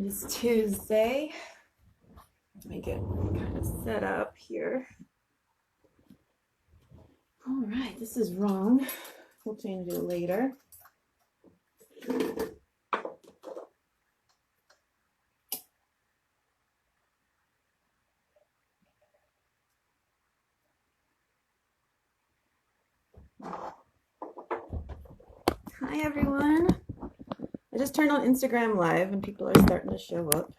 It is Tuesday. Let me get kind of set up here. All right, this is wrong. We'll change it later. Hi, everyone. I just turned on Instagram Live and people are starting to show up.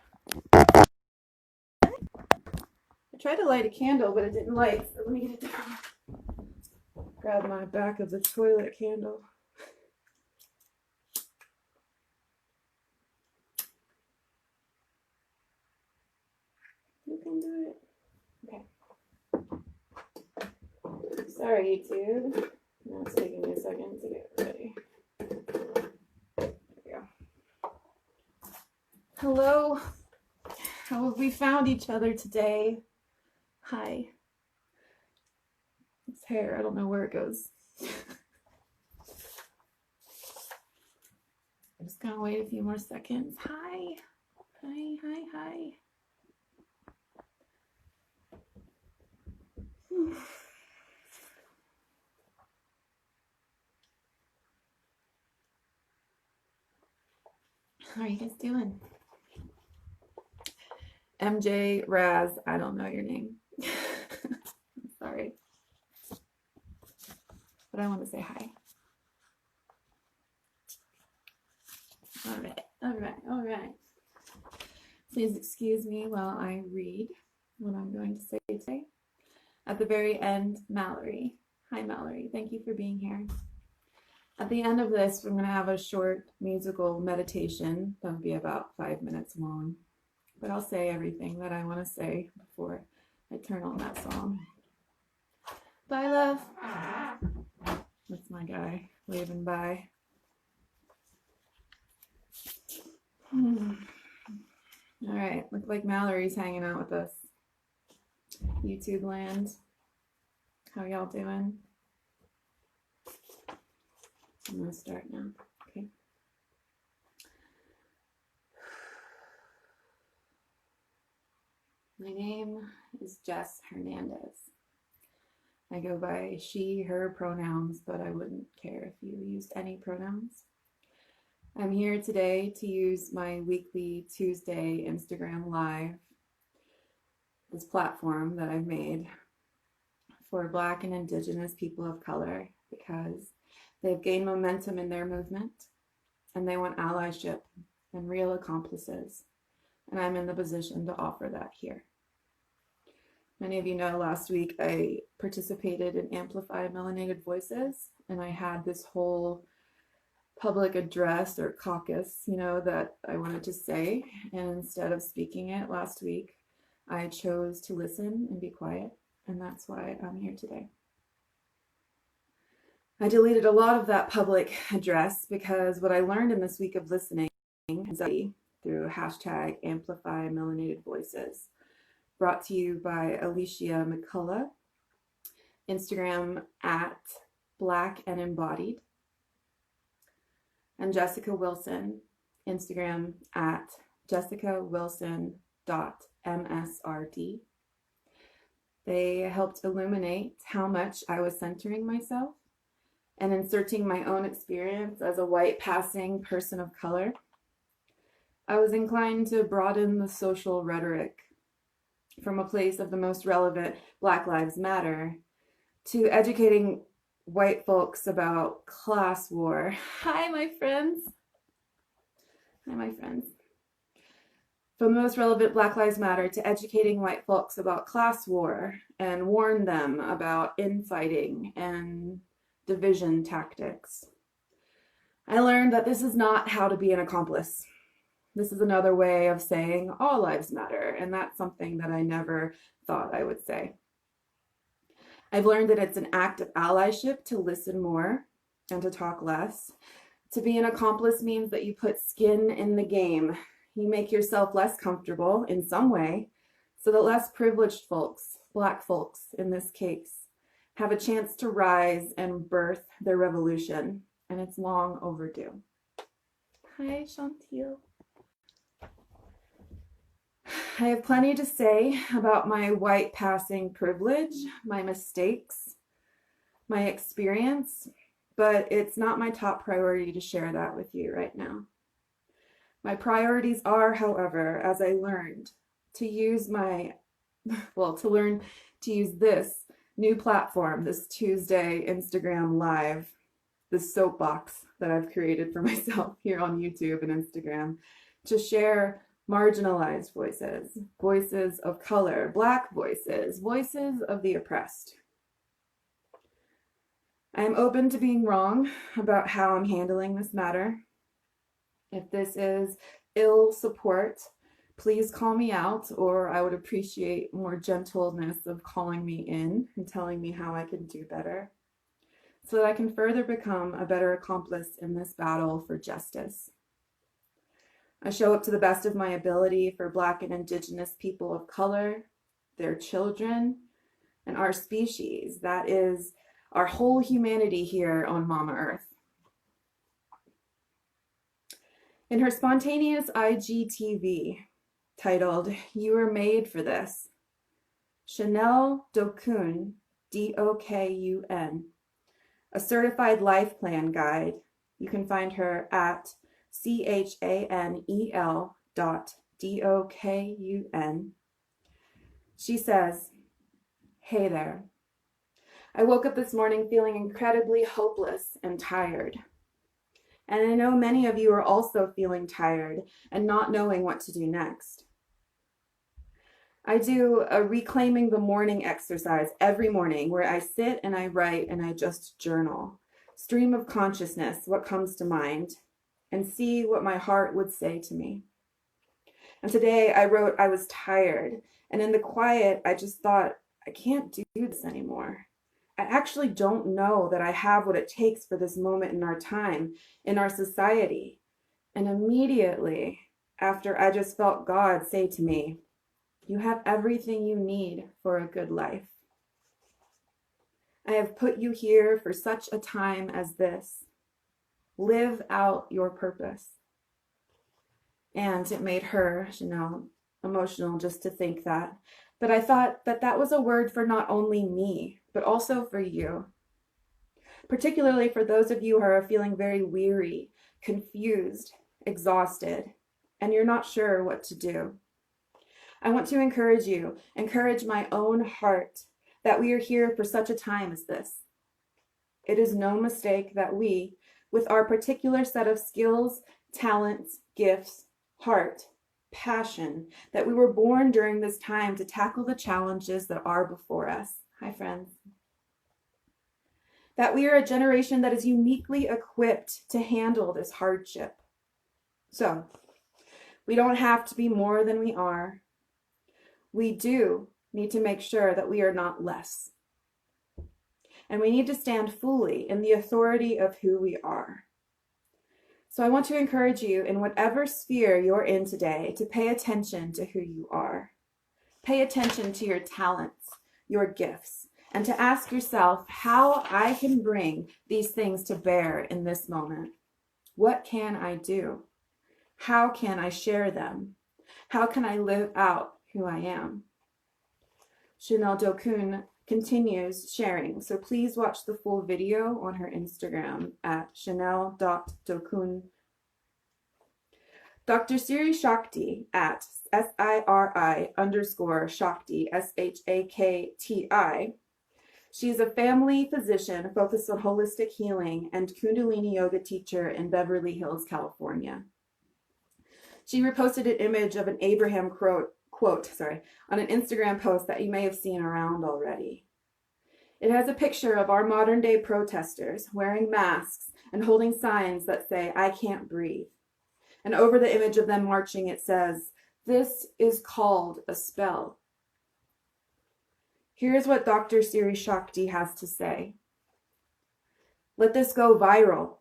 I tried to light a candle, but it didn't light, so let me get it down. Grab my back of the toilet candle. You can do it. Okay. Sorry, YouTube. Now it's taking me a second to get ready. There we go. Hello. How have we found each other today? Hi. It's hair. I don't know where it goes. I'm just gonna wait a few more seconds. Hi. Hi, hi, hi. How are you guys doing? MJ, Raz, I don't know your name. I'm sorry. But I want to say hi. All right, all right, all right. Please excuse me while I read what I'm going to say today. At the very end, Mallory. Hi, Mallory. Thank you for being here. At the end of this, we're going to have a short musical meditation. That'll be about 5 minutes long. But I'll say everything that I want to say before I turn on that song. Bye, love. That's my guy waving bye. All right, look like Mallory's hanging out with us. YouTube land. How y'all doing? I'm gonna start now. Okay. My name is Jess Hernandez. I go by she, her pronouns, but I wouldn't care if you used any pronouns. I'm here today to use my weekly Tuesday Instagram Live, this platform that I've made for Black and Indigenous people of color because they've gained momentum in their movement and they want allyship and real accomplices. And I'm in the position to offer that here. Many of you know last week I participated in Amplify Melanated Voices, and I had this whole public address or caucus, that I wanted to say. And instead of speaking it last week, I chose to listen and be quiet. And that's why I'm here today. I deleted a lot of that public address because what I learned in this week of listening through hashtag Amplify Melanated Voices, brought to you by Alishia McCullough, Instagram at Black and Embodied, and Jessica Wilson, Instagram at jessicawilson.msrd. They helped illuminate how much I was centering myself and inserting my own experience as a white passing person of color. I was inclined to broaden the social rhetoric from a place of the most relevant Black Lives Matter to educating white folks about class war. Hi, my friends. Hi, my friends. From the most relevant Black Lives Matter to educating white folks about class war and warn them about infighting and division tactics. I learned that this is not how to be an accomplice. This is another way of saying all lives matter, and that's something that I never thought I would say. I've learned that it's an act of allyship to listen more and to talk less. To be an accomplice means that you put skin in the game. You make yourself less comfortable in some way so that less privileged folks, Black folks in this case, have a chance to rise and birth their revolution, and it's long overdue. Hi, Chantil. I have plenty to say about my white passing privilege, my mistakes, my experience, but it's not my top priority to share that with you right now. My priorities are, however, as I learned, to use this new platform, this Tuesday Instagram Live, this soapbox that I've created for myself here on YouTube and Instagram, to share marginalized voices, voices of color, Black voices, voices of the oppressed. I am open to being wrong about how I'm handling this matter. If this is ill support, please call me out, or I would appreciate more gentleness of calling me in and telling me how I can do better, so that I can further become a better accomplice in this battle for justice. I show up to the best of my ability for Black and Indigenous people of color, their children, and our species. That is our whole humanity here on Mama Earth. In her spontaneous IGTV titled, "You Were Made for This," Chanel Dokun, Dokun, a certified life plan guide, you can find her at chanel.dokun. She says, "Hey there. I woke up this morning feeling incredibly hopeless and tired. And I know many of you are also feeling tired and not knowing what to do next. I do a reclaiming the morning exercise every morning where I sit and I write and I just journal, stream of consciousness, what comes to mind, and see what my heart would say to me. And today I wrote I was tired, and in the quiet I just thought, I can't do this anymore. I actually don't know that I have what it takes for this moment in our time, in our society." And immediately after, I just felt God say to me, "You have everything you need for a good life. I have put you here for such a time as this. Live out your purpose." And it made her, Chanel, emotional just to think that. But I thought that that was a word for not only me, but also for you. Particularly for those of you who are feeling very weary, confused, exhausted, and you're not sure what to do. I want to encourage you, encourage my own heart, that we are here for such a time as this. It is no mistake that we, with our particular set of skills, talents, gifts, heart, passion, that we were born during this time to tackle the challenges that are before us. Hi, friends. That we are a generation that is uniquely equipped to handle this hardship. So, we don't have to be more than we are. We do need to make sure that we are not less. And we need to stand fully in the authority of who we are. So I want to encourage you, in whatever sphere you're in today, to pay attention to who you are. Pay attention to your talents, your gifts, and to ask yourself how I can bring these things to bear in this moment. What can I do? How can I share them? How can I live out who I am? Chanel Dokun continues sharing, so please watch the full video on her Instagram at chanel.dokun. Dr. Siri Shakti at SIRI_Shakti, SHAKTI. She's a family physician focused on holistic healing and Kundalini yoga teacher in Beverly Hills, California. She reposted an image of an Abraham quote on an Instagram post that you may have seen around already. It has a picture of our modern day protesters wearing masks and holding signs that say, "I can't breathe." And over the image of them marching, it says, "This is called a spell." Here's what Dr. Siri Shakti has to say. Let this go viral.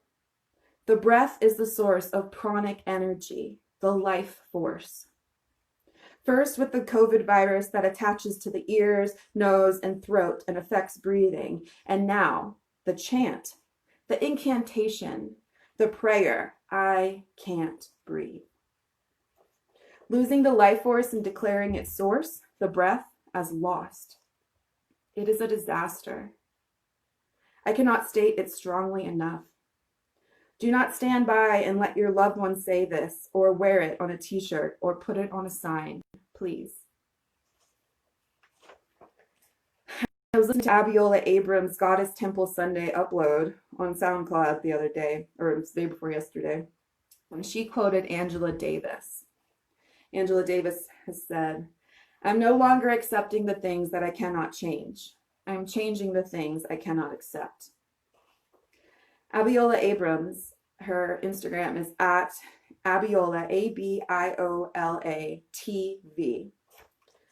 The breath is the source of pranic energy, the life force. First with the COVID virus that attaches to the ears, nose, and throat and affects breathing. And now the chant, the incantation, the prayer, "I can't breathe." losing the life force and declaring its source, the breath, as lost. It is a disaster. I cannot state it strongly enough. Do not stand by and let your loved one say this, or wear it on a t-shirt, or put it on a sign, please. I was listening to Abiola Abrams' Goddess Temple Sunday upload on SoundCloud the other day, or it was the day before yesterday, and she quoted Angela Davis. Angela Davis has said, "I'm no longer accepting the things that I cannot change. I am changing the things I cannot accept." Abiola Abrams, her Instagram is at Abiola, Abiola TV,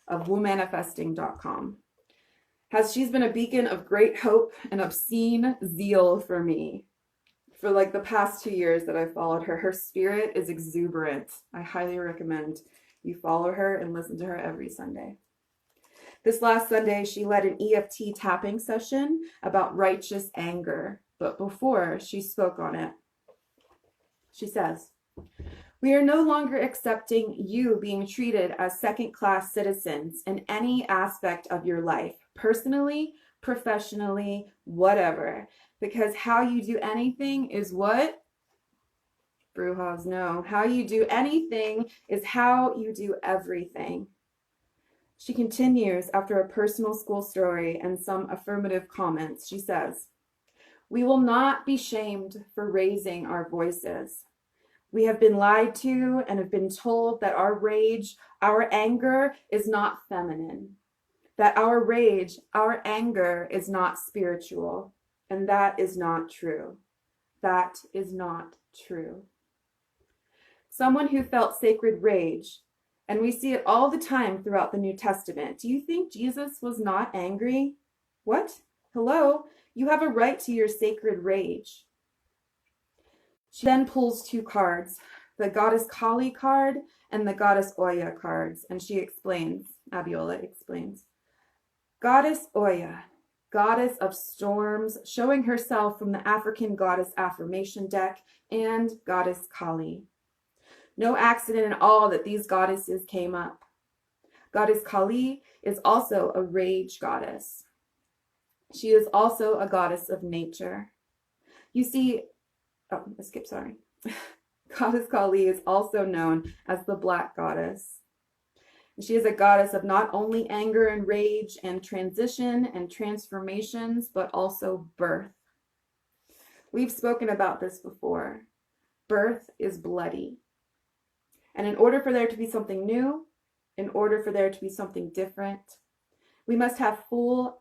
of womanifesting.com. She's been a beacon of great hope and obscene zeal for me. For like the past 2 years that I've followed her, her spirit is exuberant. I highly recommend you follow her and listen to her every Sunday. This last Sunday, she led an EFT tapping session about righteous anger. But before she spoke on it, she says, "We are no longer accepting you being treated as second-class citizens in any aspect of your life, personally, professionally, whatever, because how you do anything is what? Brujas know. How you do anything is how you do everything." She continues after a personal school story and some affirmative comments. She says, "We will not be shamed for raising our voices. We have been lied to and have been told that our rage, our anger is not feminine, that our rage, our anger is not spiritual, and that is not true. That is not true." Someone who felt sacred rage, and we see it all the time throughout the New Testament. Do you think Jesus was not angry? What? Hello? You have a right to your sacred rage. She then pulls 2 cards, the Goddess Kali card and the Goddess Oya cards, and she explains, Abiola explains, Goddess Oya, goddess of storms, showing herself from the African goddess affirmation deck, and Goddess Kali. No accident at all that these goddesses came up. Goddess Kali is also a rage goddess. She is also a goddess of nature. You see, Goddess Kali is also known as the Black Goddess. She is a goddess of not only anger and rage and transition and transformations, but also birth. We've spoken about this before. Birth is bloody. And in order for there to be something new, in order for there to be something different, we must have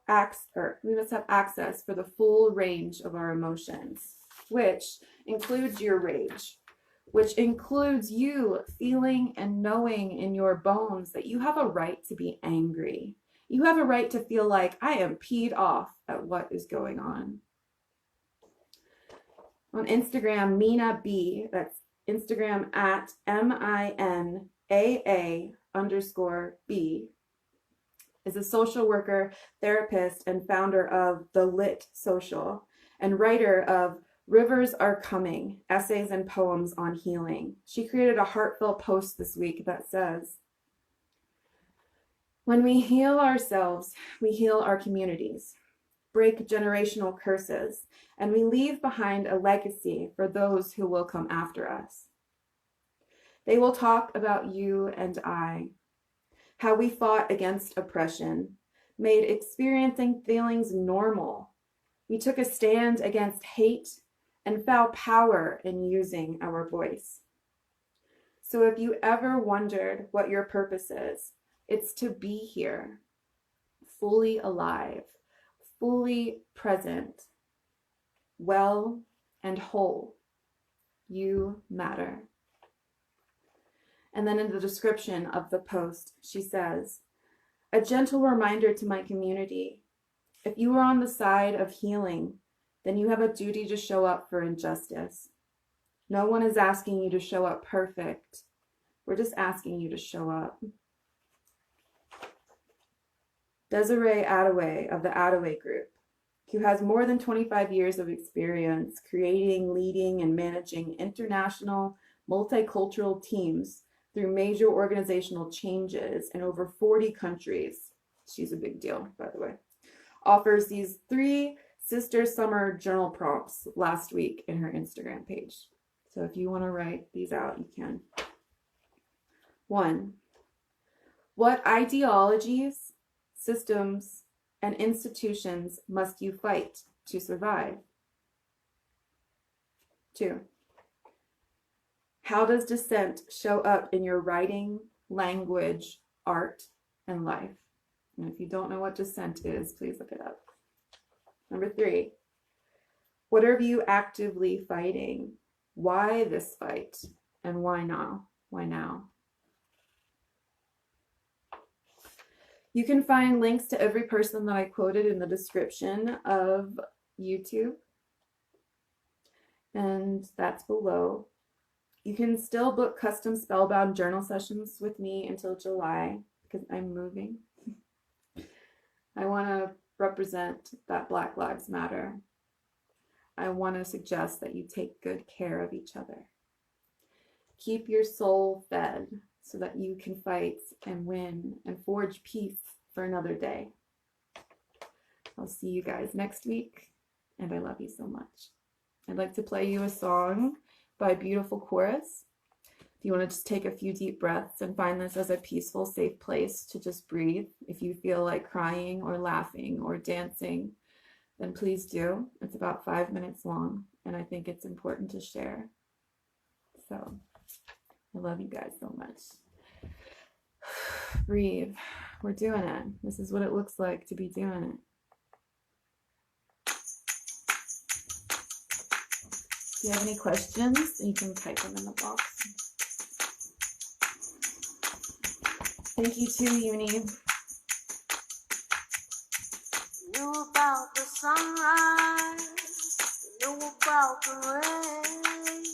access for the full range of our emotions, which includes your rage, which includes you feeling and knowing in your bones that you have a right to be angry. You have a right to feel like I am peed off at what is going on. On Instagram, Minaa B, that's Instagram at MINAA_B, is a social worker, therapist, and founder of The Lit Social, and writer of Rivers Are Coming, Essays and Poems on Healing. She created a heartfelt post this week that says, "When we heal ourselves, we heal our communities, break generational curses, and we leave behind a legacy for those who will come after us. They will talk about you and I, how we fought against oppression, made experiencing feelings normal. We took a stand against hate and found power in using our voice. So if you ever wondered what your purpose is, it's to be here, fully alive, fully present, well and whole. You matter." And then in the description of the post, she says, "A gentle reminder to my community, if you are on the side of healing, then you have a duty to show up for injustice. No one is asking you to show up perfect. We're just asking you to show up." Desiree Adaway of the Adaway Group, who has more than 25 years of experience creating, leading, and managing international multicultural teams through major organizational changes in over 40 countries. She's a big deal, by the way. Offers these 3 Sister Summer journal prompts last week in her Instagram page. So if you want to write these out, you can. 1. What ideologies, systems, and institutions must you fight to survive? 2. How does dissent show up in your writing, language, art, and life? And if you don't know what dissent is, please look it up. Number 3, what are you actively fighting? Why this fight? And why now? Why now? You can find links to every person that I quoted in the description of YouTube. And that's below. You can still book custom spellbound journal sessions with me until July because I'm moving. I want to represent that Black Lives Matter. I want to suggest that you take good care of each other. Keep your soul fed so that you can fight and win and forge peace for another day. I'll see you guys next week, and I love you so much. I'd like to play you a song by Beautiful Chorus. If you want to just take a few deep breaths and find this as a peaceful, safe place to just breathe. If you feel like crying or laughing or dancing, then please do. It's about 5 minutes long, and I think it's important to share. So, I love you guys so much. Breathe. We're doing it. This is what it looks like to be doing it. If you have any questions, you can type them in the box. Thank you too, Uni. Knew about the sunrise, knew about the rain.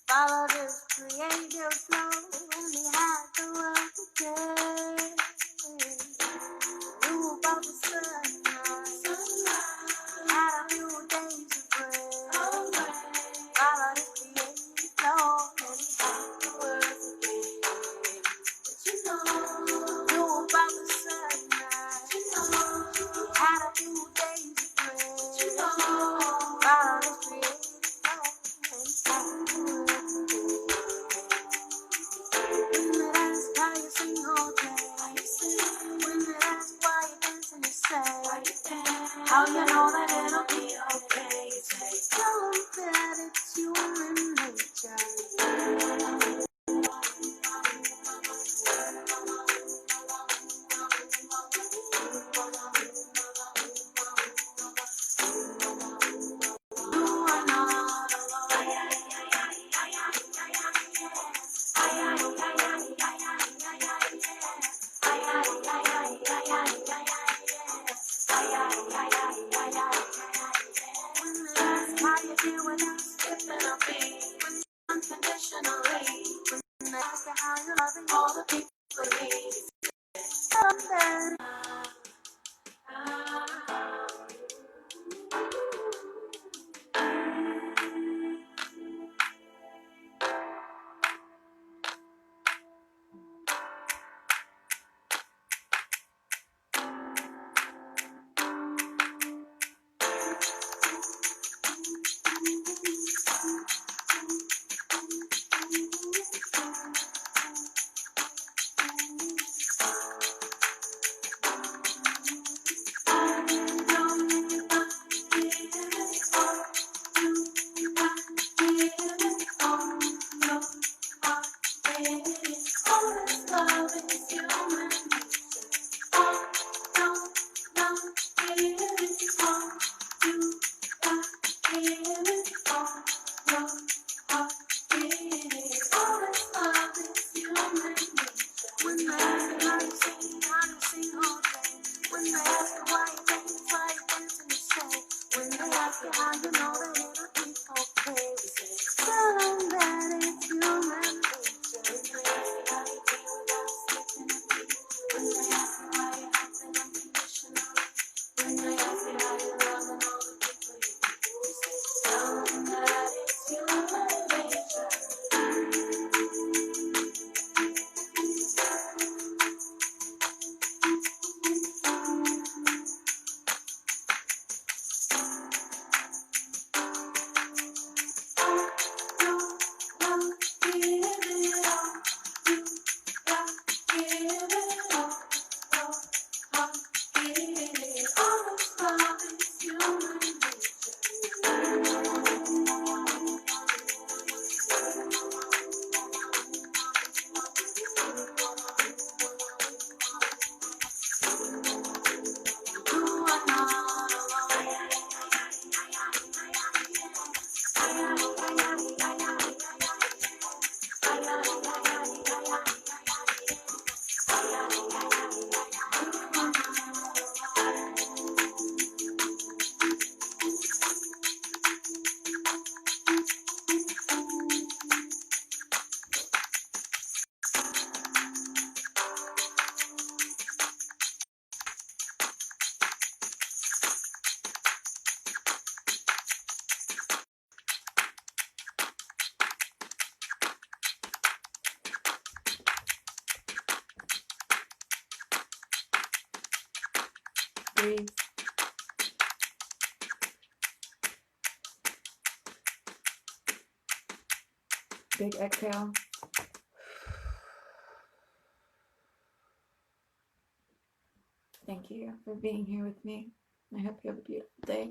Followed his creative flow, and he had the world today. Knew about the sunrise, had a few days to pray. Followed his creative flow, and he had the world today. Knew about the sunrise, had a few days to pray. Followed his creative flow, and he had the world today. When they ask how you sing all day, when they ask why you dance and you say, how you know that it'll be okay, tell them that it's you and nature. Breathe. Big exhale. Thank you for being here with me. I hope you have a beautiful day.